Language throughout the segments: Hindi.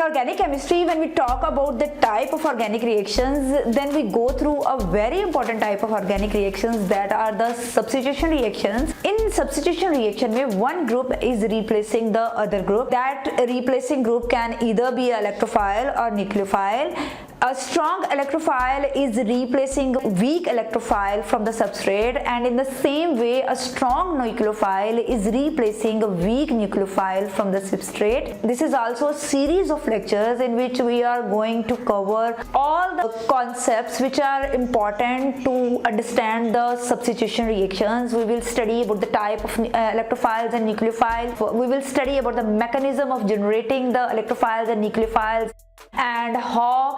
In organic chemistry, when we talk about the type of organic reactions, then we go through a very important type of organic reactions that are the substitution reactions. In substitution reaction, where one group is replacing the other group, that replacing group can either be electrophile or nucleophile. A strong electrophile is replacing weak electrophile from the substrate, and in the same way a strong nucleophile is replacing a weak nucleophile from the substrate. This is also a series of lectures in which we are going to cover all the concepts which are important to understand the substitution reactions. We will study about the type of electrophiles and nucleophiles. We will study about the mechanism of generating the electrophiles and nucleophiles, and how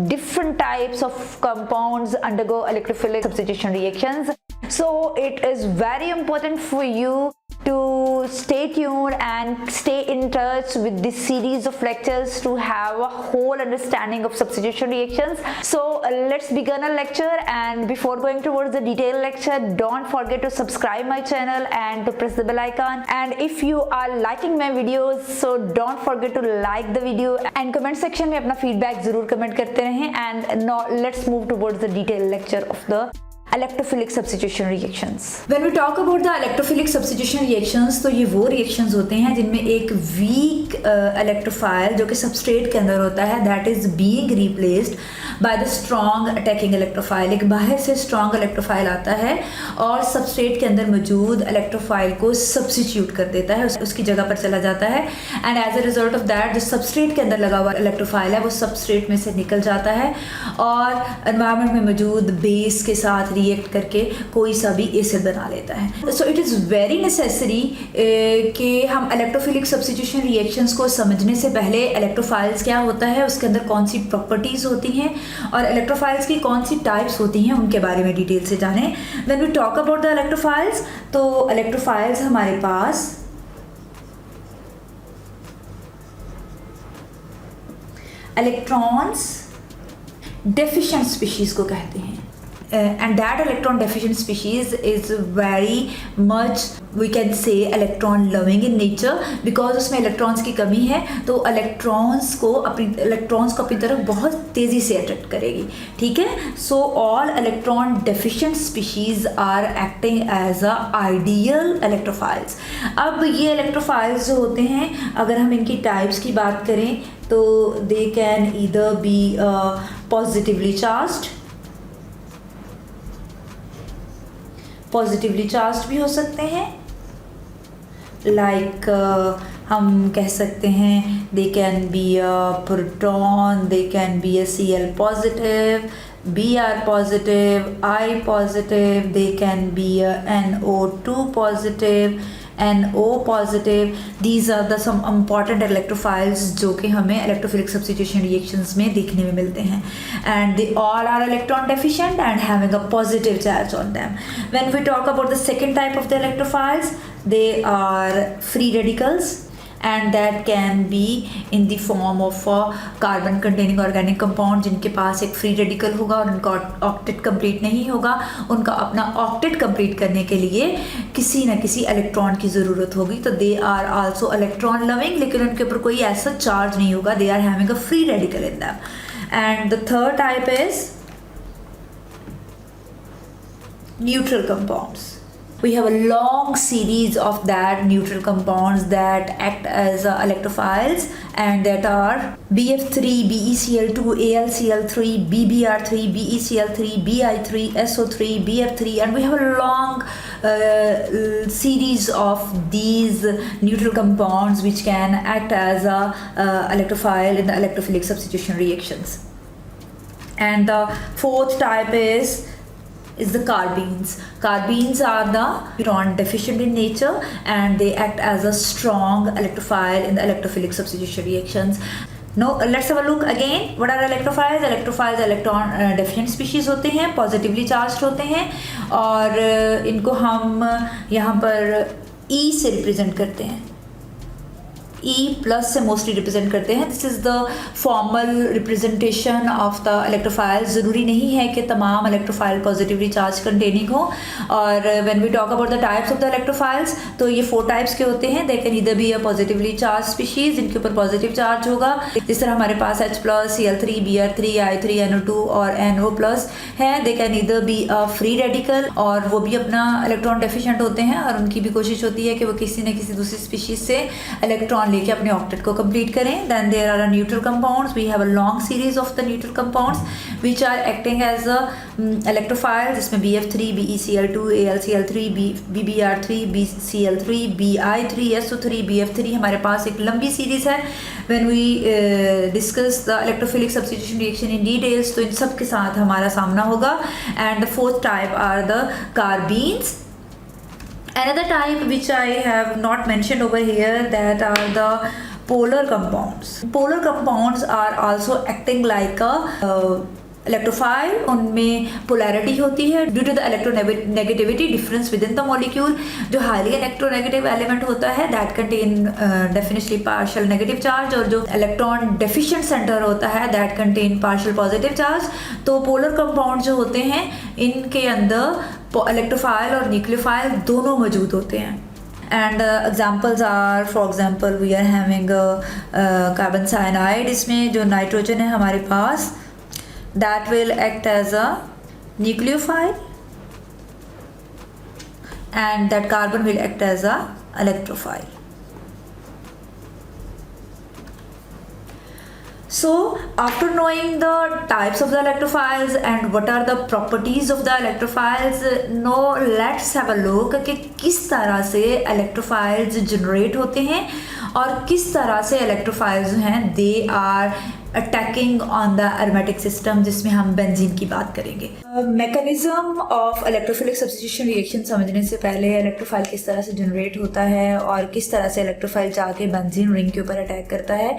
different types of compounds undergo electrophilic substitution reactions. So it is very important for you to stay tuned and stay in touch with this series of lectures to have a whole understanding of substitution reactions. So let's begin a lecture, and before going towards the detailed lecture, don't forget to subscribe my channel and to press the bell icon. And if you are liking my videos, so don't forget to like the video and comment section में अपना feedback जरूर comment करते रहें. And now let's move towards the detailed lecture of the electrophilic substitution reactions. When we talk about the electrophilic substitution reactions, तो ये वो reactions होते हैं जिनमें एक weak electrophile जो कि substrate के अंदर होता है, that is being replaced by the strong attacking electrophile. एक बाहर से strong electrophile आता है और substrate के अंदर मौजूद electrophile को substitute कर देता है, उसकी जगह पर चला जाता है, and as a result of that जो substrate के अंदर लगा हुआ electrophile है वो substrate में से निकल जाता है और environment में मौजूद base के साथ रिएक्ट करके कोई सा भी एसिड बना लेता है. So it is very necessary कि हम इलेक्ट्रोफिलिक सब्स्टिट्यूशन रिएक्शंस को समझने से पहले इलेक्ट्रोफाइल्स क्या होता है, उसके अंदर कौन सी प्रॉपर्टीज़ होती हैं और इलेक्ट्रोफाइल्स की कौन सी टाइप्स होती हैं, उनके बारे में डिटेल से जानें. When we talk about the electrophiles, तो इलेक्ट्रोफाइल्स हमारे पास इलेक्ट्रॉन्स डेफिशिएंट स्पीशीज़ को कहते हैं. And that electron deficient species is very much, we can say, electron loving in nature, because उसमें electrons की कमी है तो electrons को अपनी तरफ बहुत तेज़ी से attract करेगी. ठीक है. So all electron deficient species are acting as a ideal electrophiles. अब ये electrophiles जो होते हैं, अगर हम इनकी types की बात करें तो they can either be positively charged भी हो सकते हैं, लाइक हम कह सकते हैं they can be a proton, they can be a Cl positive, Br positive, I positive, they can be a NO2 positive, NO positive. These are the some important electrophiles जो कि हमें electrophilic substitution reactions में देखने में मिलते हैं, and they all are electron deficient and having a positive charge on them. When we talk about the second type of the electrophiles, they are free radicals, and that can be in the form of a carbon containing organic compound जिनके पास एक free radical होगा और उनका octet complete नहीं होगा. उनका अपना octet complete करने के लिए किसी न किसी electron की ज़रूरत होगी, तो they are also electron loving, लेकिन उनके ऊपर कोई ऐसा charge नहीं होगा. They are having a free radical in them. And the third type is neutral compounds. We have a long series of that neutral compounds that act as electrophiles, and that are BF3, BeCl2, AlCl3, BBr3, BeCl3, Bi3, SO3, BF3, and we have a long series of these neutral compounds which can act as a electrophile in the electrophilic substitution reactions. And the fourth type is the carbenes. Carbenes are the electron deficient in nature, and they act as a strong electrophile in the electrophilic substitution reactions. Now let's have a look again. What are electrophiles? Electrophiles electron deficient species होते हैं, positively charged होते हैं, और इनको हम यहाँ पर E से represent करते हैं. E+ से मोस्टली रिप्रेजेंट करते हैं. This is the formal representation of the electrophile. ज़रूरी नहीं है कि तमाम इलेक्ट्रोफाइल पॉजिटिवली चार्ज कंटेनिंग हो. और when we talk about the types of the electrophiles, तो ये 4 टाइप्स के होते हैं. They can either be a positively charge species, जिनके ऊपर पॉजिटिव चार्ज होगा, जिस तरह हमारे पास H+, Cl3, Br3, I3, NO2 और NO+ है. दे can either be a free radical, और वो भी अपना इलेक्ट्रॉन डेफिशिएंट होते हैं, और उनकी भी कोशिश होती है कि वो किसी न किसी दूसरी स्पीशीज से इलेक्ट्रॉन लेके अपने ऑक्टेट को कंप्लीट करें. Then there are neutral compounds. We have a long series of the neutral compounds which are acting as a electrophile, जिसमें BF3, BeCl2, AlCl3, BBr3, BCl3, Bi3, SO3, BF3 हमारे पास एक लंबी सीरीज है. When we discuss the electrophilic substitution reaction in details, तो इन सब के साथ हमारा सामना होगा. And the fourth type are the carbenes. Another type which I have not mentioned over here, that are the polar compounds. Polar compounds are also acting like a electrophile. उनमें पोलैरिटी होती है due to the electronegativity difference within the molecule. जो हाईली इलेक्ट्रोनेगेटिव एलिमेंट होता है that contain definitely partial negative charge, और जो इलेक्ट्रॉन डेफिशिएंट सेंटर होता है that contain partial positive charge. तो पोलर कंपाउंड जो होते हैं, इनके अंदर इलेक्ट्रोफाइल और न्यूक्लियोफाइल दोनों मौजूद होते हैं. And examples are, for example, we are having carbon cyanide. इसमें जो नाइट्रोजन है हमारे पास, that will act as a nucleophile, and that carbon will act as a electrophile. So after knowing the types of the electrophiles and what are the properties of the electrophiles, now let's have a look कि किस तरह से electrophiles generate होते हैं और किस तरह से electrophiles हैं they are attacking on the aromatic system, जिसमें हम बेंजीन की बात करेंगे. Mechanism of electrophilic substitution reaction समझने से पहले इलेक्ट्रोफाइल किस तरह से जनरेट होता है और किस तरह से इलेक्ट्रोफाइल जाके बेंजीन रिंग के ऊपर अटैक करता है,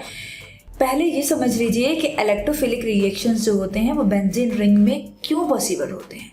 पहले ये समझ लीजिए कि इलेक्ट्रोफिलिक रिएक्शंस जो होते हैं वो बेंजीन रिंग में क्यों पॉसिबल होते हैं.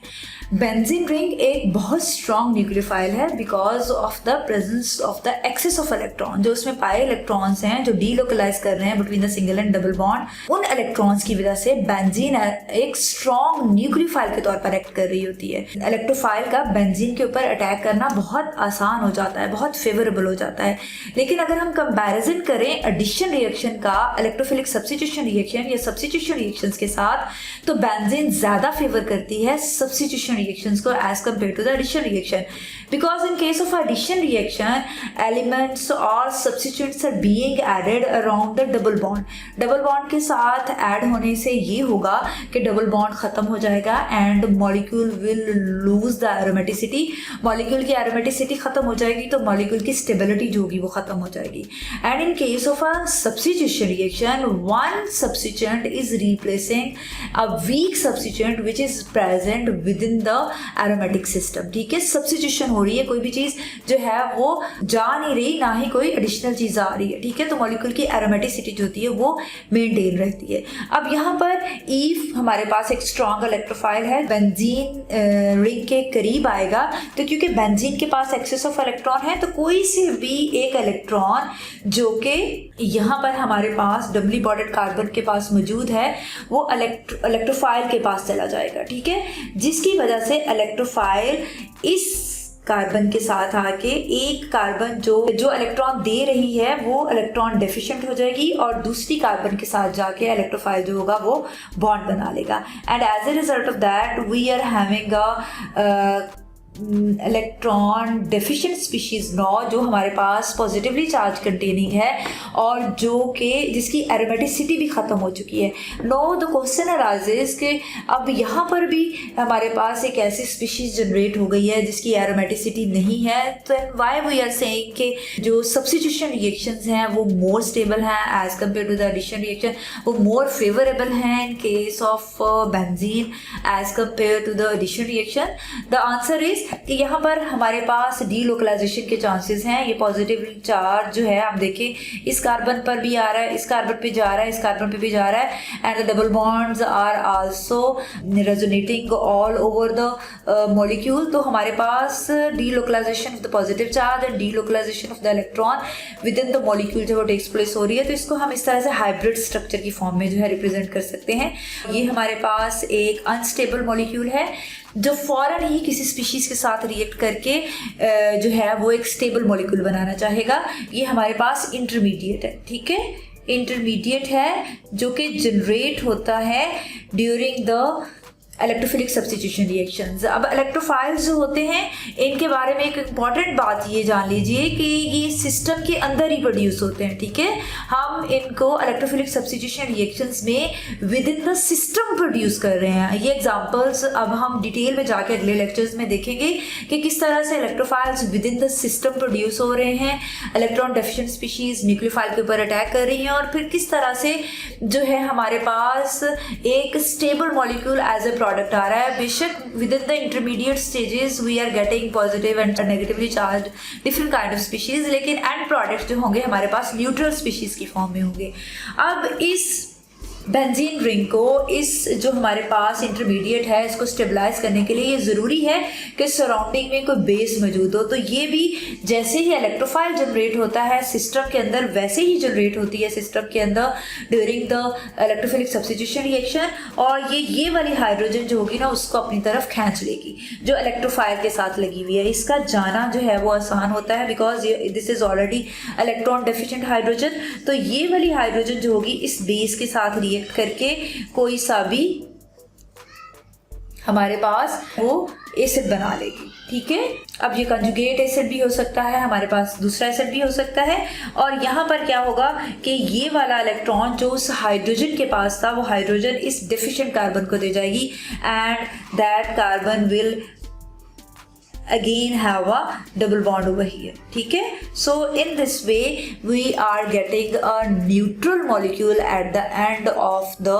बेंजीन रिंग एक बहुत स्ट्रॉन्ग न्यूक्लियोफाइल है because of the presence of the excess of electron. जो उसमें पाए इलेक्ट्रॉन्स हैं जो डीलोकलाइज कर रहे हैं between the single and double bond, उन इलेक्ट्रॉन्स की वजह से बेंजीन एक स्ट्रॉन्ग न्यूक्लियोफाइल के तौर पर एक्ट कर रही होती है. इलेक्ट्रोफाइल का बेंजीन के ऊपर अटैक करना बहुत आसान हो जाता है, बहुत फेवरेबल हो जाता है. लेकिन अगर हम कंपैरिजन करें एडिशन रिएक्शन का इलेक्ट्रोफिलिक सब्स्टिट्यूशन रिएक्शन या सब्स्टिट्यूशन रिएक्शंस के साथ, तो बेंजीन ज्यादा फेवर करती है सब्स्टिट्यूशन reactions को as compared to the addition reaction, because in case of addition reaction elements or substituents are being added around the double bond. double bond के साथ ऐड होने से ये होगा कि double bond खत्म हो जाएगा and molecule will lose the aromaticity. molecule की aromaticity खत्म हो जाएगी तो molecule की stability जो होगी वो खत्म हो जाएगी. and in case of a substitution reaction, one substituent is replacing a weak substituent which is present within the aromatic system. ठीक है, सब्स्टिट्यूशन हो रही है, कोई भी चीज जो है वो जा नहीं रही, ना ही कोई एडिशनल चीज आ रही है. ठीक है, तो मॉलिक्यूल की एरोमेटिसिटी जो होती है वो मेंटेन रहती है. अब यहाँ पर इफ हमारे पास एक स्ट्रॉन्ग इलेक्ट्रोफाइल है, बेंजीन रिंग के करीब आएगा, तो क्योंकि बेंजीन के पास एक्सेस ऑफ इलेक्ट्रॉन है, तो कोई से भी एक इलेक्ट्रॉन जो कि यहाँ पर हमारे पास डबली बॉन्डेड कार्बन के पास मौजूद है, वो इलेक्ट्रोफाइल के पास चला जाएगा. ठीक है, जिसकी वजह से इलेक्ट्रोफाइल इस कार्बन के साथ आके एक कार्बन जो इलेक्ट्रॉन दे रही है वो इलेक्ट्रॉन डेफिशिएंट हो जाएगी और दूसरी कार्बन के साथ जाके इलेक्ट्रोफाइल जो होगा वो बॉन्ड बना लेगा. And as a result of that we are having a electron deficient species now, जो हमारे पास पॉजिटिवली चार्ज कंटेनिंग है और जो कि जिसकी एरोमेटिसिटी भी ख़त्म हो चुकी है. नो द क्वेश्चन अराइजेस कि अब यहाँ पर भी हमारे पास एक ऐसी स्पीशीज जनरेट हो गई है जिसकी एरोमेटिसिटी नहीं है. तो व्हाई वी आर सेइंग कि जो सब्स्टिट्यूशन रिएक्शंस हैं वो मोर स्टेबल हैं as compare to the addition reaction, वो मोर फेवरेबल हैं in case of benzene as compare to the addition reaction. The answer is is कि यहाँ पर हमारे पास डीलोकलाइजेशन के चांसेस हैं। ये पॉजिटिव चार्ज जो है आप देखें इस कार्बन पर भी आ रहा है, इस कार्बन पे जा रहा है, इस कार्बन पे भी जा रहा है, and the double bonds are also resonating all over the molecule. तो हमारे पास delocalization of the positive charge and delocalization of the electron within the molecule जो टेक्स प्लेस हो रही है। तो इसको हम इस तरह से हाइब्रिड स्ट्रक्चर की फॉर्म में जो है रिप्रेजेंट कर सकते हैं। ये हमारे पास एक अनस्टेबल मॉलिक्यूल है जो फौरन ही किसी स्पीशीज के साथ रिएक्ट करके जो है वो एक स्टेबल मॉलिक्यूल बनाना चाहेगा। ये हमारे पास इंटरमीडिएट है, ठीक है, इंटरमीडिएट है जो कि जनरेट होता है during the electrophilic substitution reactions. अब इलेक्ट्रोफाइल्स जो होते हैं इनके बारे में एक इम्पॉर्टेंट बात ये जान लीजिए कि ये सिस्टम के अंदर ही प्रोड्यूस होते हैं, ठीक है। हम इनको इलेक्ट्रोफिलिक सब्स्टिट्यूशन रिएक्शंस में with in the system produce कर रहे हैं। ये एग्जांपल्स अब हम डिटेल में जाके अगले लेक्चर्स में देखेंगे कि किस तरह से electrophiles with in the system produce हो रहे हैं, इलेक्ट्रॉन डेफिशिएंट स्पीशीज न्यूक्लियोफाइल के ऊपर अटैक कर रही हैं, और फिर किस तरह से जो है हमारे पास एक stable molecule as a product आ रहा है। बेशक within the intermediate stages we are getting positive and negatively charge different kind of species, लेकिन एंड प्रोडक्ट्स जो होंगे हमारे पास न्यूट्रल स्पीशीज की फॉर्म में होंगे। अब इस बेंजीन रिंग को, इस जो हमारे पास इंटरमीडिएट है, इसको स्टेबलाइज करने के लिए ये ज़रूरी है कि सराउंडिंग में कोई बेस मौजूद हो। तो ये भी जैसे ही इलेक्ट्रोफाइल जनरेट होता है सिस्टम के अंदर वैसे ही जनरेट होती है सिस्टम के अंदर during the electrophilic substitution reaction, और ये वाली हाइड्रोजन जो होगी ना उसको अपनी तरफ खींच लेगी जो इलेक्ट्रोफाइल के साथ लगी हुई है। इसका जाना जो है वो आसान होता है because this is already electron deficient hydrogen. तो ये वाली हाइड्रोजन जो होगी इस बेस के साथ रिएक्ट करके कोई सा भी हमारे पास वो एसिड बना लेगी, ठीक है। अब ये कंजुगेट एसिड भी हो सकता है, हमारे पास दूसरा एसिड भी हो सकता है, और यहाँ पर क्या होगा कि ये वाला इलेक्ट्रॉन जो उस हाइड्रोजन के पास था वो हाइड्रोजन इस डेफिशिएंट कार्बन को दे जाएगी and that carbon will again have a double bond over here, ठीक है। So in this way we are getting a neutral molecule at the end of the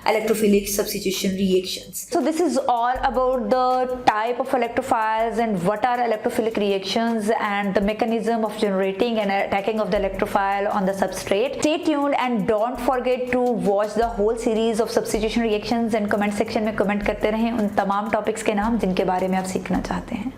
electrophilic substitution reactions. So this is all about the type of electrophiles and what are electrophilic reactions and the mechanism of generating and attacking of the electrophile on the substrate. Stay tuned and don't forget to watch the whole series of substitution reactions and comment section में comment करते रहें उन तमाम topics के नाम जिनके बारे में आप सीखना चाहते हैं।